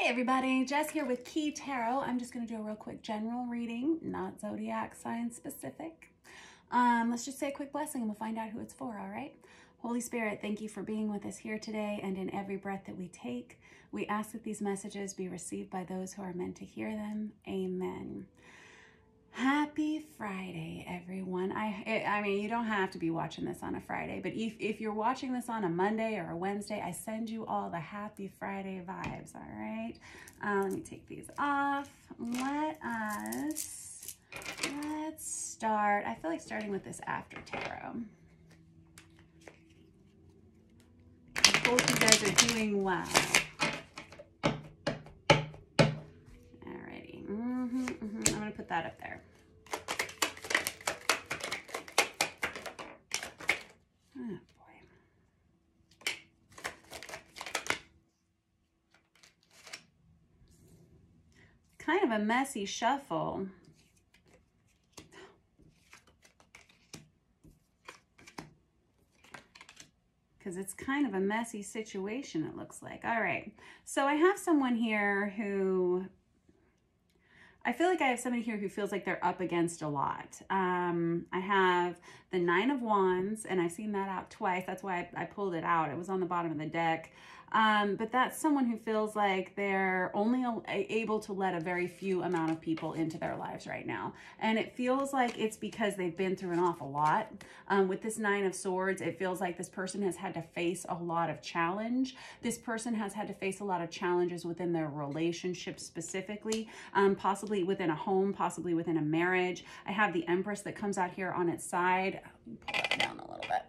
Hey everybody, Jess here with Key Tarot. I'm just going to do a real quick general reading, not zodiac sign specific. Let's just say a quick blessing and we'll find out who it's for, all right? Holy Spirit, thank you for being with us here today and in every breath that we take. We ask that these messages be received by those who are meant to hear them. Amen. Happy Friday, everyone. I mean, you don't have to be watching this on a Friday, but if you're watching this on a Monday or a Wednesday, I send you all the happy Friday vibes, all right? Let me take these off. Let's start. I feel like starting with this after tarot. I hope you guys are doing well. Alrighty. I'm going to put that up there. Oh, boy. Kind of a messy shuffle. Because it's kind of a messy situation, it looks like. All right. So I have someone here who... I feel like I have somebody here who feels like they're up against a lot. I have the Nine of Wands, and I've seen that out twice. That's why I pulled it out. It was on the bottom of the deck. But that's someone who feels like they're only able to let a very few amount of people into their lives right now. And it feels like it's because they've been through an awful lot. With this Nine of Swords, it feels like this person has had to face a lot of challenge. This person has had to face a lot of challenges within their relationship specifically, possibly within a home, possibly within a marriage. I have the Empress that comes out here on its side. Pull that down a little bit.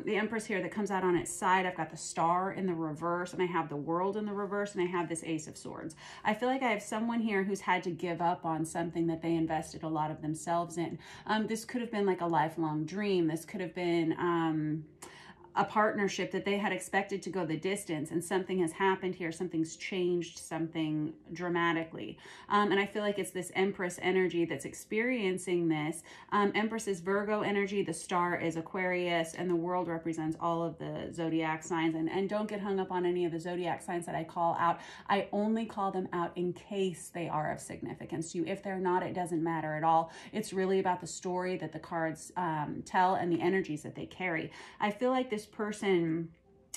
The Empress here that comes out on its side. I've got the Star in the reverse, and I have the World in the reverse, and I have this Ace of Swords. I feel like I have someone here who's had to give up on something that they invested a lot of themselves in. This could have been like a lifelong dream. This could have been a partnership that they had expected to go the distance, and something has happened here. Something's changed something dramatically. And I feel like it's this Empress energy that's experiencing this. Empress is Virgo energy, the Star is Aquarius, and the World represents all of the zodiac signs. And don't get hung up on any of the zodiac signs that I call out. I only call them out in case they are of significance to you. If they're not, it doesn't matter at all. It's really about the story that the cards tell and the energies that they carry. I feel like this person,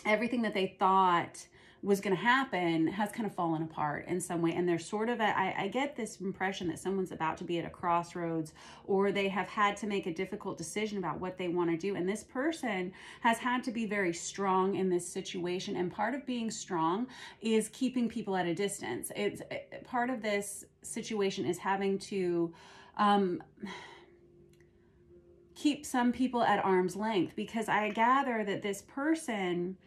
everything that they thought was going to happen has kind of fallen apart in some way. And they're sort of I get this impression that someone's about to be at a crossroads, or they have had to make a difficult decision about what they want to do. And this person has had to be very strong in this situation. And part of being strong is keeping people at a distance. It's part of this situation is having to keep some people at arm's length, because I gather that this person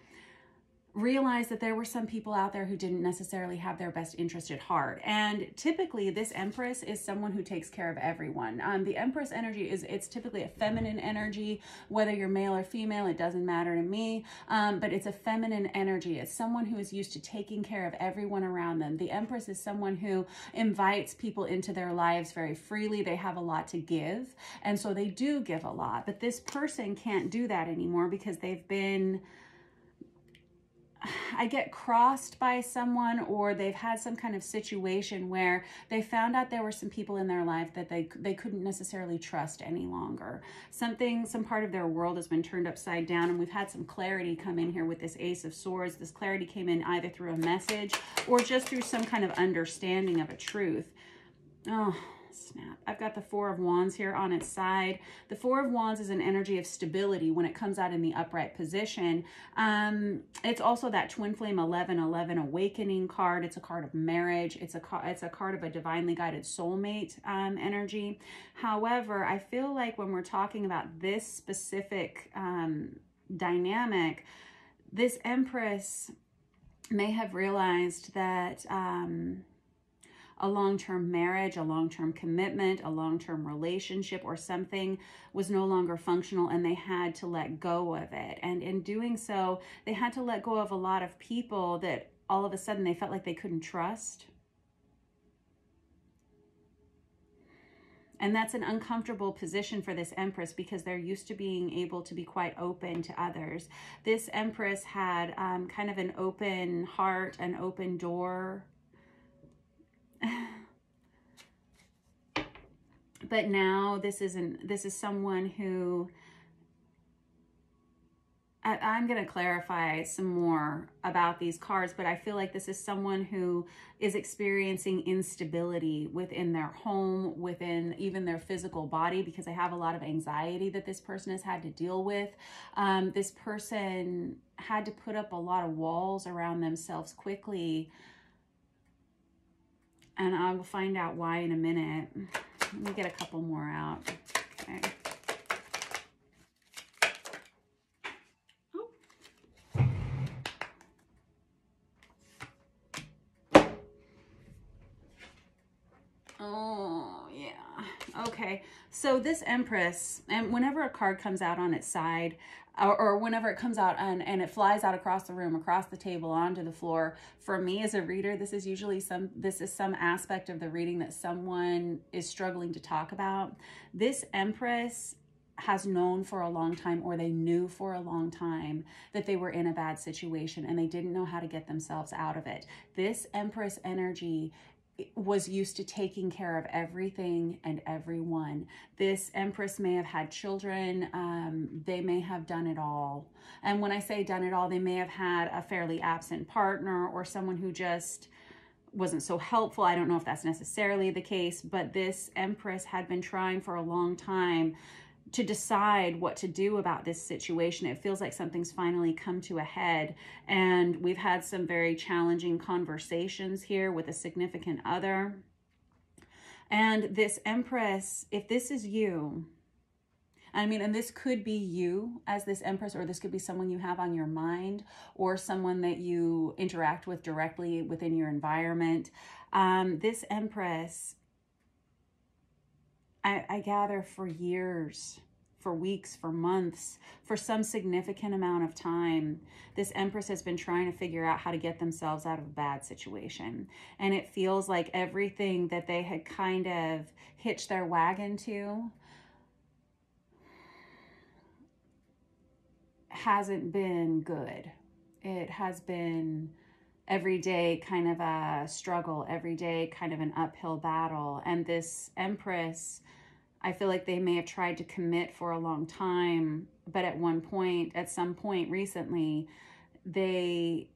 realized that there were some people out there who didn't necessarily have their best interest at heart. And typically this Empress is someone who takes care of everyone. The Empress energy it's typically a feminine energy, whether you're male or female, it doesn't matter to me. But it's a feminine energy. It's someone who is used to taking care of everyone around them. The Empress is someone who invites people into their lives very freely. They have a lot to give, and so they do give a lot. But this person can't do that anymore because they've been, I get crossed by someone, or they've had some kind of situation where they found out there were some people in their life that they couldn't necessarily trust any longer. Some part of their world has been turned upside down, and we've had some clarity come in here with this Ace of Swords. This clarity came in either through a message or just through some kind of understanding of a truth. Oh, snap. I've got the Four of Wands here on its side. The Four of Wands is an energy of stability when it comes out in the upright position. It's also that Twin Flame 1111 awakening card. It's a card of marriage. It's a card of a divinely guided soulmate energy. However, I feel like when we're talking about this specific dynamic, this Empress may have realized that a long-term marriage, a long-term commitment, a long-term relationship, or something was no longer functional, and they had to let go of it. And in doing so, they had to let go of a lot of people that all of a sudden they felt like they couldn't trust. And that's an uncomfortable position for this Empress because they're used to being able to be quite open to others. This Empress had kind of an open heart, an open door. But now this is someone who, I'm going to clarify some more about these cards, but I feel like this is someone who is experiencing instability within their home, within even their physical body, because I have a lot of anxiety that this person has had to deal with. This person had to put up a lot of walls around themselves quickly, and I will find out why in a minute. Let me get a couple more out. Okay. Oh, yeah. Okay. So this Empress, and whenever a card comes out on its side, or whenever it comes out and it flies out across the room, across the table, onto the floor, for me as a reader, this is usually some aspect of the reading that someone is struggling to talk about. This Empress has known for a long time, or they knew for a long time, that they were in a bad situation and they didn't know how to get themselves out of it. This Empress energy was used to taking care of everything and everyone. This Empress may have had children. They may have done it all. And when I say done it all, they may have had a fairly absent partner or someone who just wasn't so helpful. I don't know if that's necessarily the case, but this Empress had been trying for a long time to decide what to do about this situation. It feels like something's finally come to a head, and we've had some very challenging conversations here with a significant other. And this Empress, if this is you, I mean, and this could be you as this Empress, or this could be someone you have on your mind, or someone that you interact with directly within your environment. This Empress, I gather, for years, for weeks, for months, for some significant amount of time, this Empress has been trying to figure out how to get themselves out of a bad situation. And it feels like everything that they had kind of hitched their wagon to hasn't been good. It has been every day kind of a struggle, every day kind of an uphill battle. And this Empress, I feel like they may have tried to commit for a long time, but at some point recently, they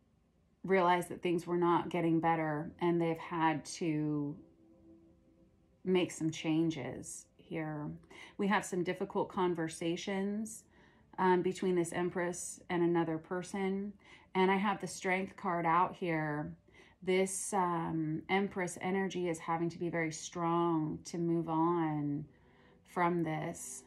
realized that things were not getting better, and they've had to make some changes here. We have some difficult conversations between this Empress and another person, and I have the Strength card out here. This Empress energy is having to be very strong to move on from this.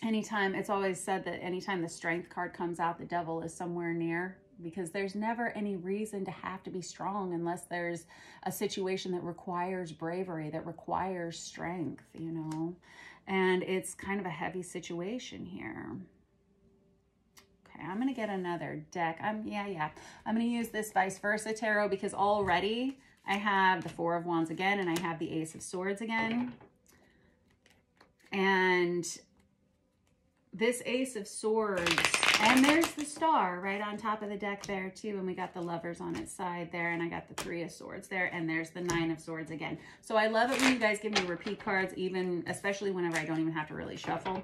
It's always said that anytime the Strength card comes out, the devil is somewhere near, because there's never any reason to have to be strong unless there's a situation that requires bravery, that requires strength, you know, and it's kind of a heavy situation here. Okay, I'm going to get another deck. I'm going to use this Vice Versa Tarot, because already I have the Four of Wands again, and I have the Ace of Swords again. And this Ace of Swords, and there's the Star right on top of the deck there too, and we got the Lovers on its side there, and I got the Three of Swords there, and there's the Nine of Swords again. So I love it when you guys give me repeat cards, especially whenever I don't even have to really shuffle.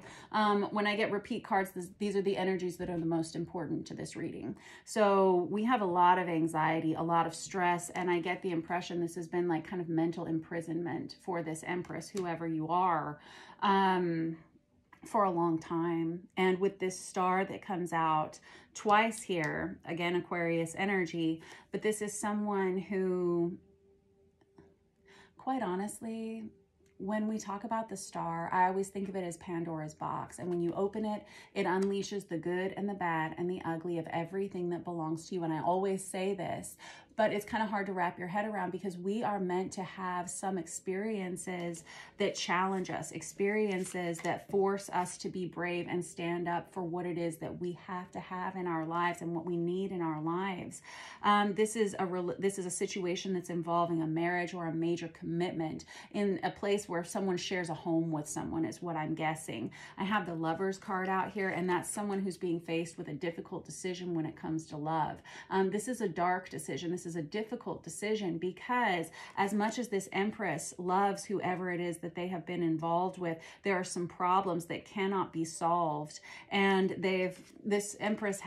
When I get repeat cards, these are the energies that are the most important to this reading. So we have a lot of anxiety, a lot of stress, and I get the impression this has been like kind of mental imprisonment for this Empress, whoever you are, for a long time. And with this Star that comes out twice here, again, Aquarius energy, but this is someone who, quite honestly, when we talk about the Star, I always think of it as Pandora's box. And when you open it, it unleashes the good and the bad and the ugly of everything that belongs to you. And I always say this, but it's kind of hard to wrap your head around, because we are meant to have some experiences that challenge us, experiences that force us to be brave and stand up for what it is that we have to have in our lives and what we need in our lives. This is a situation that's involving a marriage or a major commitment in a place where someone shares a home with someone, is what I'm guessing. I have the Lovers card out here, and that's someone who's being faced with a difficult decision when it comes to love. This is a dark decision. This is a difficult decision, because as much as this Empress loves whoever it is that they have been involved with, there are some problems that cannot be solved. And this Empress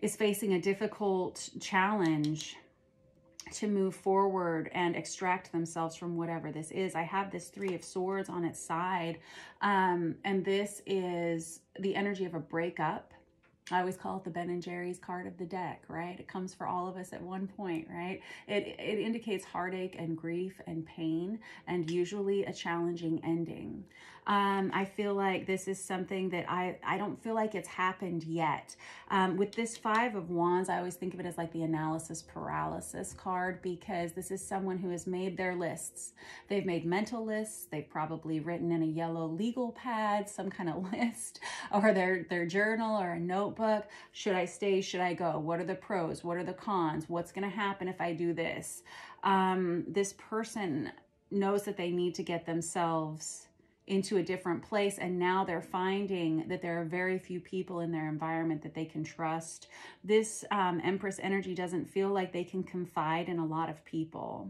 is facing a difficult challenge to move forward and extract themselves from whatever this is. I have this Three of Swords on its side, and this is the energy of a breakup. I always call it the Ben and Jerry's card of the deck, right? It comes for all of us at one point, right? It indicates heartache and grief and pain, and usually a challenging ending. I feel like this is something that I don't feel like it's happened yet. With this Five of Wands, I always think of it as like the analysis paralysis card, because this is someone who has made their lists. They've made mental lists. They've probably written in a yellow legal pad some kind of list, or their journal or a notebook. Should I stay? Should I go? What are the pros? What are the cons? What's going to happen if I do this? This person knows that they need to get themselves into a different place, and now they're finding that there are very few people in their environment that they can trust. This Empress energy doesn't feel like they can confide in a lot of people.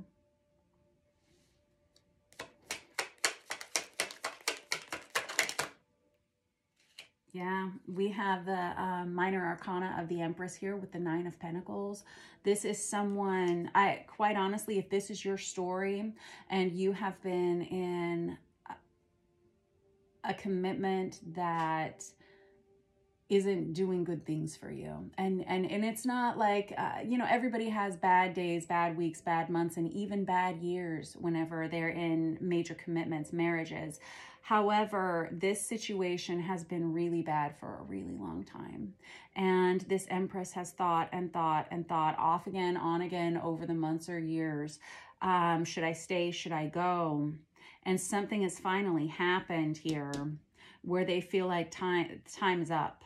Yeah, we have the minor arcana of the Empress here with the Nine of Pentacles. This is someone, quite honestly, if this is your story and you have been in a commitment that isn't doing good things for you. And it's not like, you know, everybody has bad days, bad weeks, bad months, and even bad years whenever they're in major commitments, marriages. However, this situation has been really bad for a really long time. And this Empress has thought and thought and thought, off again, on again, over the months or years. Should I stay? Should I go? And something has finally happened here where they feel like time's up,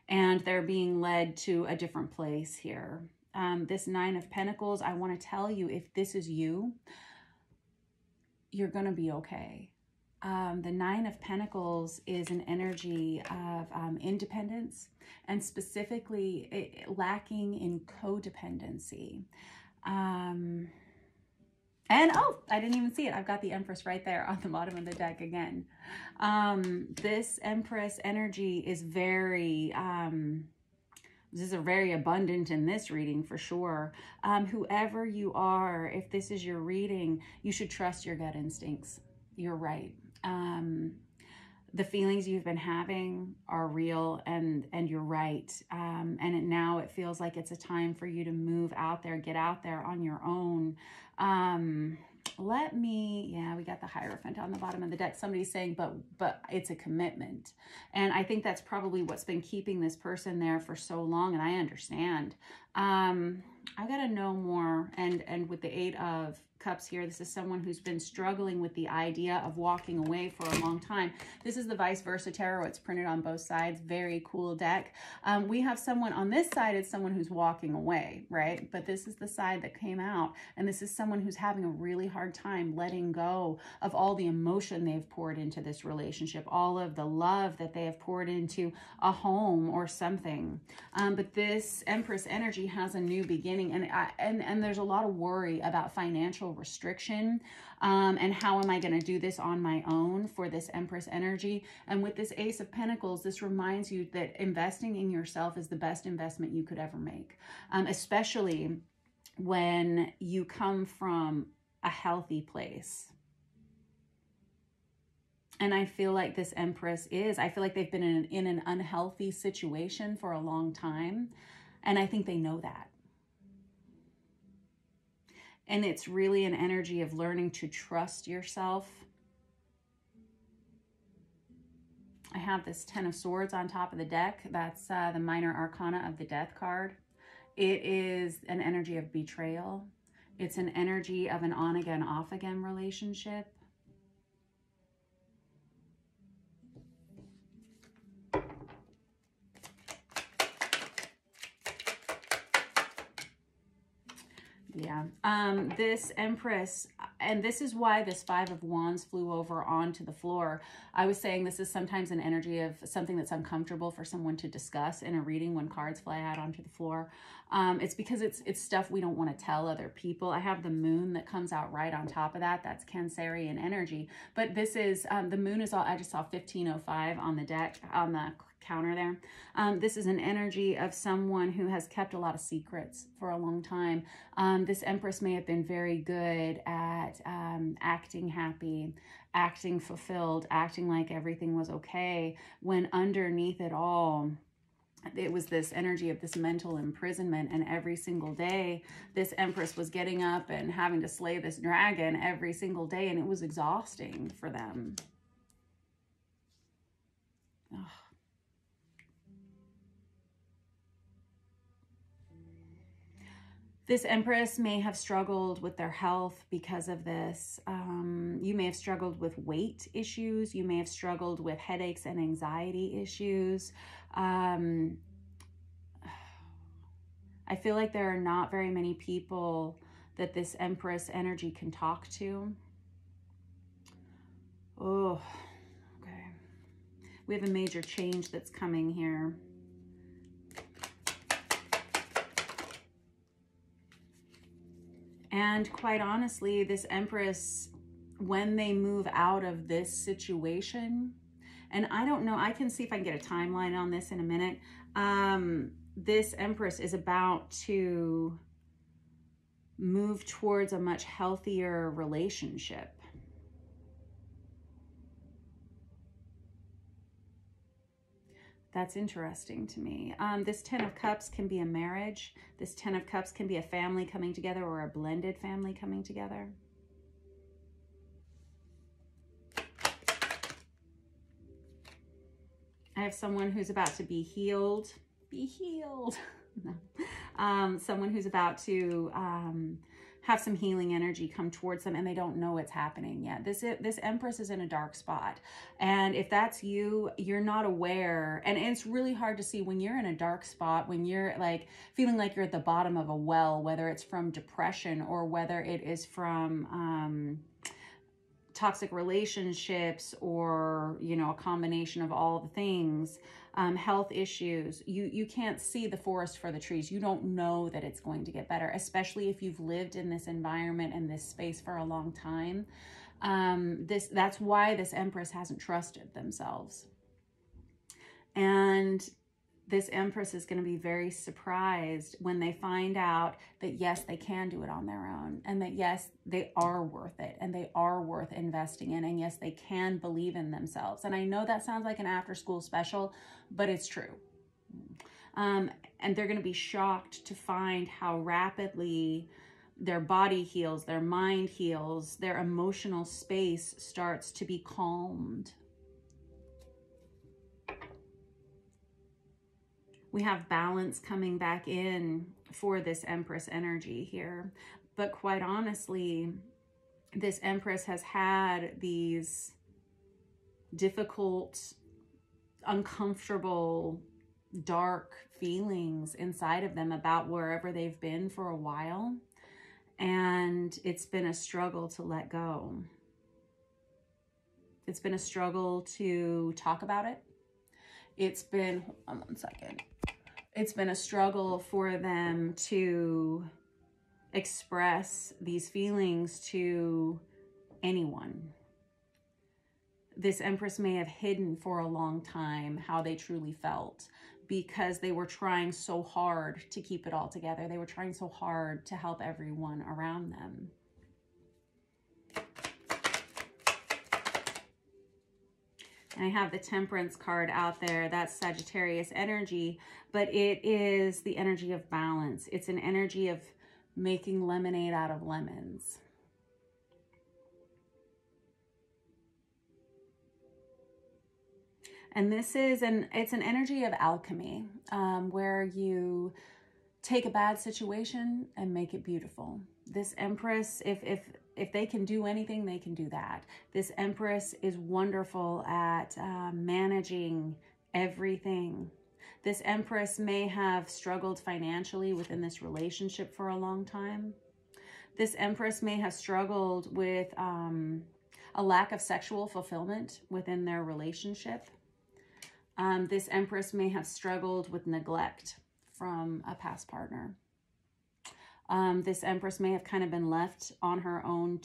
and they're being led to a different place here. This Nine of Pentacles, I want to tell you, if this is you, you're going to be okay. The Nine of Pentacles is an energy of independence, and specifically lacking in codependency. And, oh, I didn't even see it. I've got the Empress right there on the bottom of the deck again. This Empress energy is very, this is very abundant in this reading for sure. Whoever you are, if this is your reading, you should trust your gut instincts. You're right. The feelings you've been having are real, and you're right. Now it feels like it's a time for you to move out there, get out there on your own. Yeah, we got the Hierophant on the bottom of the deck. Somebody's saying, but it's a commitment. And I think that's probably what's been keeping this person there for so long. And I understand. I got to know more. And with the Eight of Cups here, this is someone who's been struggling with the idea of walking away for a long time. This is the Vice Versa Tarot. It's printed on both sides. Very cool deck. We have someone on this side, it's someone who's walking away, right? But this is the side that came out, and this is someone who's having a really hard time letting go of all the emotion they've poured into this relationship, all of the love that they have poured into a home or something. But this Empress energy has a new beginning, and there's a lot of worry about financial restriction, and how am I going to do this on my own for this Empress energy. And with this Ace of Pentacles, this reminds you that investing in yourself is the best investment you could ever make, especially when you come from a healthy place. And I feel like this Empress I feel like they've been in an unhealthy situation for a long time, and I think they know that. And it's really an energy of learning to trust yourself. I have this Ten of Swords on top of the deck. That's the minor arcana of the Death card. It is an energy of betrayal. It's an energy of an on-again, off-again relationship. Yeah, this Empress, and this is why this Five of Wands flew over onto the floor. I was saying this is sometimes an energy of something that's uncomfortable for someone to discuss in a reading when cards fly out onto the floor. It's because it's stuff we don't want to tell other people. I have the moon that comes out right on top of that. That's Cancerian energy. But this is, the moon is all, I just saw 1505 on the deck, on the counter there. This is an energy of someone who has kept a lot of secrets for a long time. This Empress may have been very good at acting happy, acting fulfilled, acting like everything was okay, when underneath it all, it was this energy of this mental imprisonment. And every single day, this Empress was getting up and having to slay this dragon every single day, and it was exhausting for them. Ugh. This Empress may have struggled with their health because of this. You may have struggled with weight issues. You may have struggled with headaches and anxiety issues. I feel like there are not very many people that this Empress energy can talk to. Oh, okay. We have a major change that's coming here. And quite honestly, this Empress, when they move out of this situation, and I don't know, I can see if I can get a timeline on this in a minute. This Empress is about to move towards a much healthier relationship. That's interesting to me. This 10 of Cups can be a marriage. This 10 of Cups can be a family coming together, or a blended family coming together. I have someone who's about to be healed. Be healed. No. Someone who's about to have some healing energy come towards them, and they don't know it's happening yet. This Empress is in a dark spot. And if that's you, you're not aware. And it's really hard to see when you're in a dark spot, when you're like feeling like you're at the bottom of a well, whether it's from depression or whether it is from toxic relationships, or, you know, a combination of all the things, health issues. You can't see the forest for the trees. You don't know that it's going to get better, especially if you've lived in this environment and this space for a long time. That's why this Empress hasn't trusted themselves. And this Empress is going to be very surprised when they find out that, yes, they can do it on their own, and that, yes, they are worth it, and they are worth investing in, and yes, they can believe in themselves. And I know that sounds like an after-school special, but it's true. And they're going to be shocked to find how rapidly their body heals, their mind heals, their emotional space starts to be calmed. We have balance coming back in for this Empress energy here. But quite honestly, this Empress has had these difficult, uncomfortable, dark feelings inside of them about wherever they've been for a while. And it's been a struggle to let go. It's been a struggle to talk about it. It's been, hold on one second. It's been a struggle for them to express these feelings to anyone. This Empress may have hidden for a long time how they truly felt, because they were trying so hard to keep it all together. They were trying so hard to help everyone around them. And I have the Temperance card out there. That's Sagittarius energy, but it is the energy of balance. It's an energy of making lemonade out of lemons. And this is it's an energy of alchemy, where you take a bad situation and make it beautiful. This Empress, if they can do anything, they can do that. This Empress is wonderful at managing everything. This Empress may have struggled financially within this relationship for a long time. This Empress may have struggled with a lack of sexual fulfillment within their relationship. This Empress may have struggled with neglect from a past partner. This Empress may have kind of been left on her own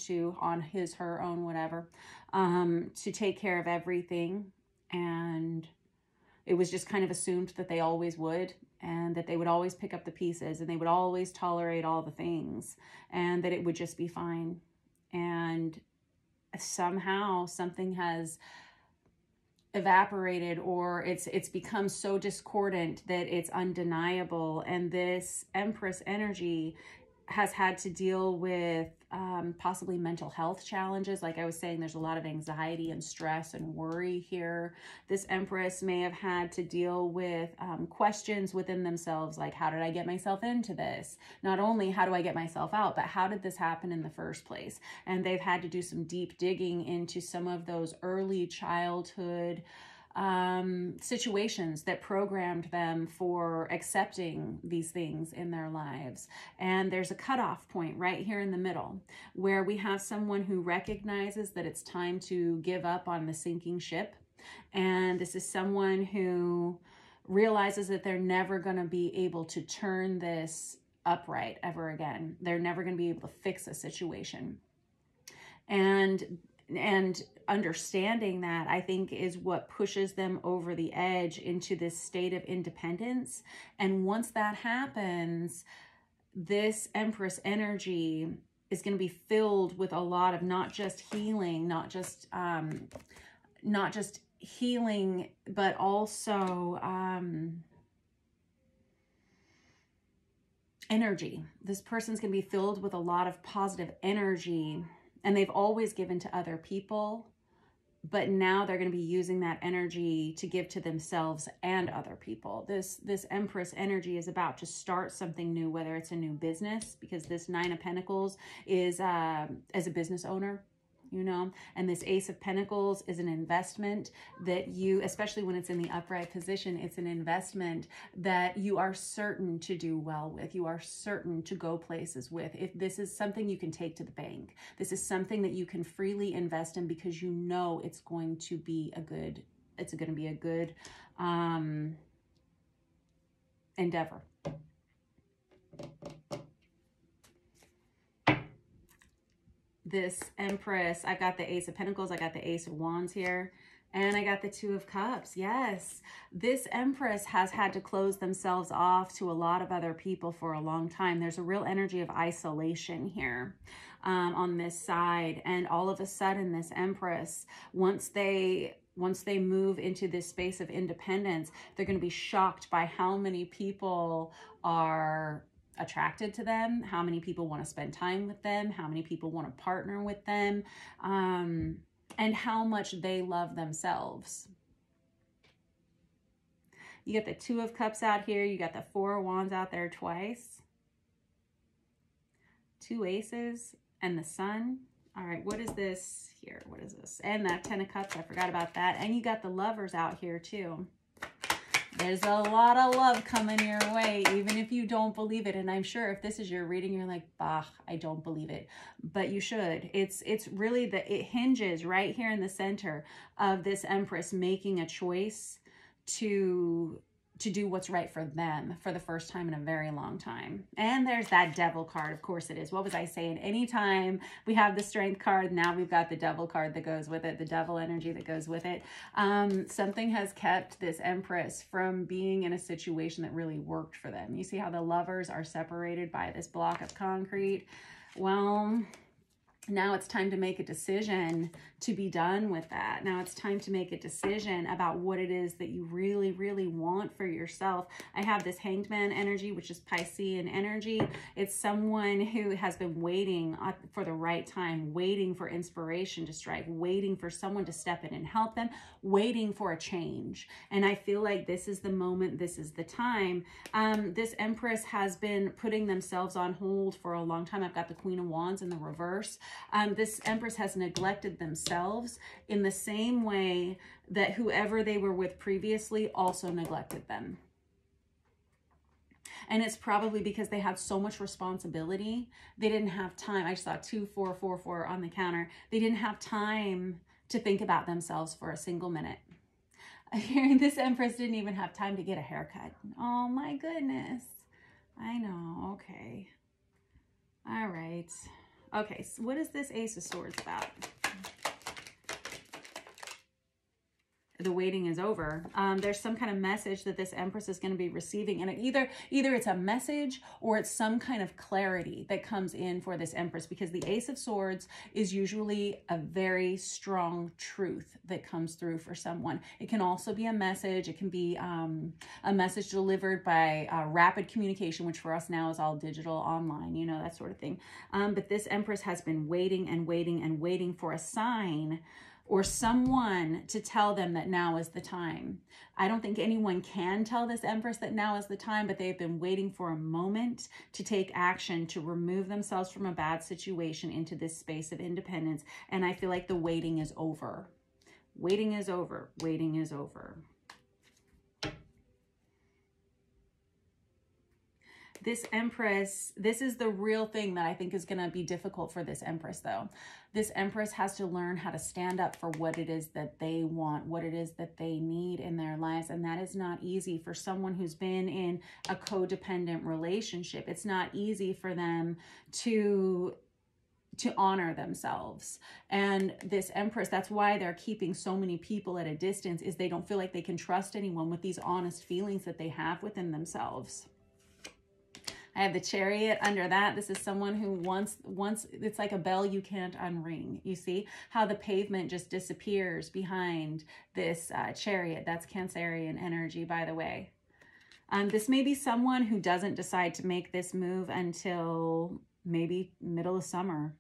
her own, whatever, to take care of everything. And it was just kind of assumed that they always would, and that they would always pick up the pieces, and they would always tolerate all the things, and that it would just be fine. And somehow something has evaporated, or it's become so discordant that it's undeniable. And this Empress energy has had to deal with possibly mental health challenges. Like I was saying, there's a lot of anxiety and stress and worry here. This Empress may have had to deal with questions within themselves, like, how did I get myself into this? Not only how do I get myself out, but how did this happen in the first place? And they've had to do some deep digging into some of those early childhood situations that programmed them for accepting these things in their lives. And there's a cutoff point right here in the middle where we have someone who recognizes that it's time to give up on the sinking ship. And this is someone who realizes that they're never going to be able to turn this upright ever again. They're never going to be able to fix a situation. And understanding that, I think, is what pushes them over the edge into this state of independence. And once that happens, this Empress energy is going to be filled with a lot of not just healing, not just healing, but also energy. This person's going to be filled with a lot of positive energy. And they've always given to other people, but now they're going to be using that energy to give to themselves and other people. This Empress energy is about to start something new, whether it's a new business, because this Nine of Pentacles is as a business owner, you know, and this Ace of Pentacles is an investment that you, especially when it's in the upright position, it's an investment that you are certain to do well with. You are certain to go places with. If this is something you can take to the bank, this is something that you can freely invest in because you know it's going to be a good, endeavor. This Empress, I've got the Ace of Pentacles, I got the Ace of Wands here, and I got the Two of Cups. Yes, this Empress has had to close themselves off to a lot of other people for a long time. There's a real energy of isolation here on this side, and all of a sudden this Empress, once they move into this space of independence, they're going to be shocked by how many people are attracted to them, how many people want to spend time with them, how many people want to partner with them, and how much they love themselves. You got the Two of Cups out here. You got the Four of Wands out there twice. Two Aces and the Sun. All right, what is this here? What is this? And that Ten of Cups, I forgot about that. And you got the Lovers out here too. There's a lot of love coming your way, even if you don't believe it. And I'm sure if this is your reading, you're like, bah, I don't believe it. But you should. It's really it hinges right here in the center of this Empress making a choice to do what's right for them for the first time in a very long time. And there's that Devil card. Of course it is. What was I saying? Anytime we have the Strength card, now we've got the Devil card that goes with it, the Devil energy that goes with it. Something has kept this Empress from being in a situation that really worked for them. You see how the Lovers are separated by this block of concrete? Well, Now it's time to make a decision to be done with that. Now it's time to make a decision about what it is that you really, really want for yourself. I have this Hanged Man energy, which is Piscean energy. It's someone who has been waiting for the right time, waiting for inspiration to strike, waiting for someone to step in and help them, waiting for a change. And I feel like this is the moment, this is the time. This Empress has been putting themselves on hold for a long time. I've got the Queen of Wands in the reverse. This Empress has neglected themselves in the same way that whoever they were with previously also neglected them. And it's probably because they had so much responsibility. They didn't have time. I just saw 2, 4, 4, 4 on the counter. They didn't have time to think about themselves for a single minute. This Empress didn't even have time to get a haircut. Oh my goodness. I know. Okay. All right. Okay, so what is this Ace of Swords about? The waiting is over. There's some kind of message that this Empress is going to be receiving, and either it's a message or it's some kind of clarity that comes in for this Empress, because the Ace of Swords is usually a very strong truth that comes through for someone. It can also be a message. It can be a message delivered by rapid communication, which for us now is all digital, online, you know, that sort of thing. But this Empress has been waiting and waiting and waiting for a sign or someone to tell them that now is the time. I don't think anyone can tell this Empress that now is the time, but they've been waiting for a moment to take action, to remove themselves from a bad situation into this space of independence. And I feel like the waiting is over. Waiting is over. Waiting is over. This Empress, this is the real thing that I think is going to be difficult for this Empress, though. This Empress has to learn how to stand up for what it is that they want, what it is that they need in their lives. And that is not easy for someone who's been in a codependent relationship. It's not easy for them to honor themselves. And this Empress, that's why they're keeping so many people at a distance, is they don't feel like they can trust anyone with these honest feelings that they have within themselves. I have the Chariot under that. This is someone who once it's like a bell you can't unring. You see how the pavement just disappears behind this Chariot. That's Cancerian energy, by the way. This may be someone who doesn't decide to make this move until maybe middle of summer.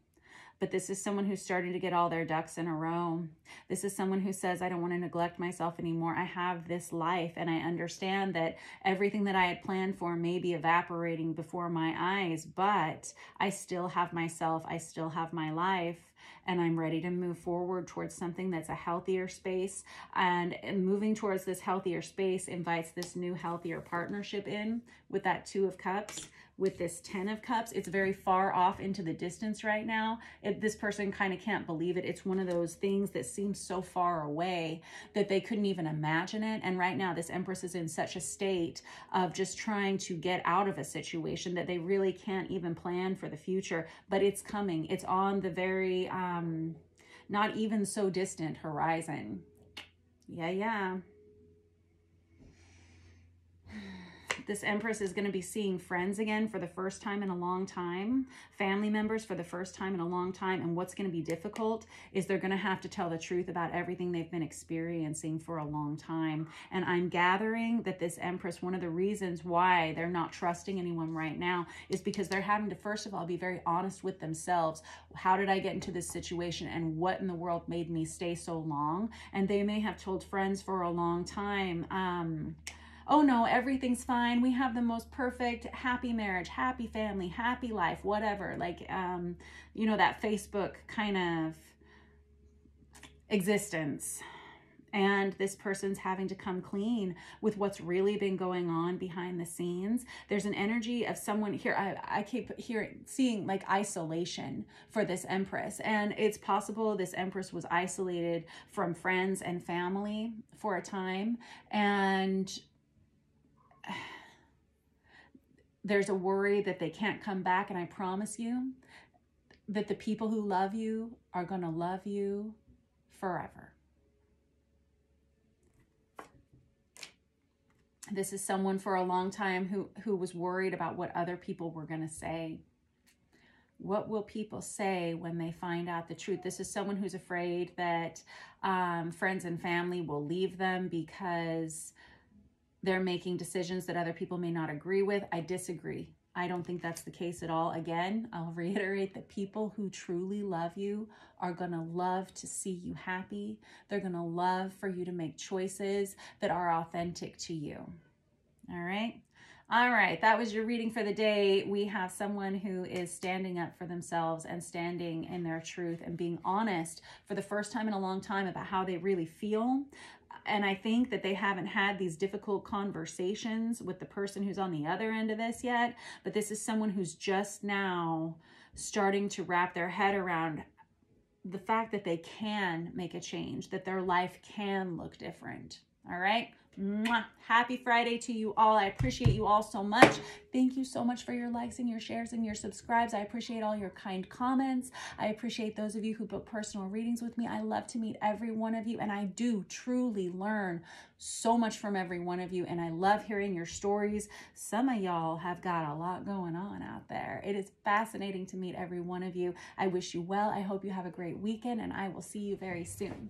But this is someone who's starting to get all their ducks in a row. This is someone who says, I don't want to neglect myself anymore. I have this life, and I understand that everything that I had planned for may be evaporating before my eyes, but I still have myself. I still have my life, and I'm ready to move forward towards something that's a healthier space. And moving towards this healthier space invites this new, healthier partnership in with that 2 of Cups. With this 10 of Cups, it's very far off into the distance right now. This person kind of can't believe it. It's one of those things that seems so far away that they couldn't even imagine it. And right now, this Empress is in such a state of just trying to get out of a situation that they really can't even plan for the future. But it's coming. It's on the very, not even so distant horizon. Yeah. This Empress is going to be seeing friends again for the first time in a long time, family members for the first time in a long time. And what's going to be difficult is they're going to have to tell the truth about everything they've been experiencing for a long time. And I'm gathering that this Empress, one of the reasons why they're not trusting anyone right now is because they're having to, first of all, be very honest with themselves. How did I get into this situation, and what in the world made me stay so long? And they may have told friends for a long time, oh no, everything's fine. We have the most perfect, happy marriage, happy family, happy life, whatever. Like, you know, that Facebook kind of existence. And this person's having to come clean with what's really been going on behind the scenes. There's an energy of someone here. I keep seeing like isolation for this Empress. And it's possible this Empress was isolated from friends and family for a time. And there's a worry that they can't come back. And I promise you that the people who love you are going to love you forever. This is someone for a long time who was worried about what other people were going to say. What will people say when they find out the truth? This is someone who's afraid that friends and family will leave them because they're making decisions that other people may not agree with. I disagree. I don't think that's the case at all. Again, I'll reiterate that people who truly love you are going to love to see you happy. They're going to love for you to make choices that are authentic to you. All right. All right. That was your reading for the day. We have someone who is standing up for themselves and standing in their truth and being honest for the first time in a long time about how they really feel. And I think that they haven't had these difficult conversations with the person who's on the other end of this yet. But this is someone who's just now starting to wrap their head around the fact that they can make a change, that their life can look different. All right. Mwah. Happy Friday to you all. I appreciate you all so much. Thank you so much for your likes and your shares and your subscribes. I appreciate all your kind comments. I appreciate those of you who book personal readings with me. I love to meet every one of you, and I do truly learn so much from every one of you, and I love hearing your stories. Some of y'all have got a lot going on out there. It is fascinating to meet every one of you. I wish you well. I hope you have a great weekend, and I will see you very soon.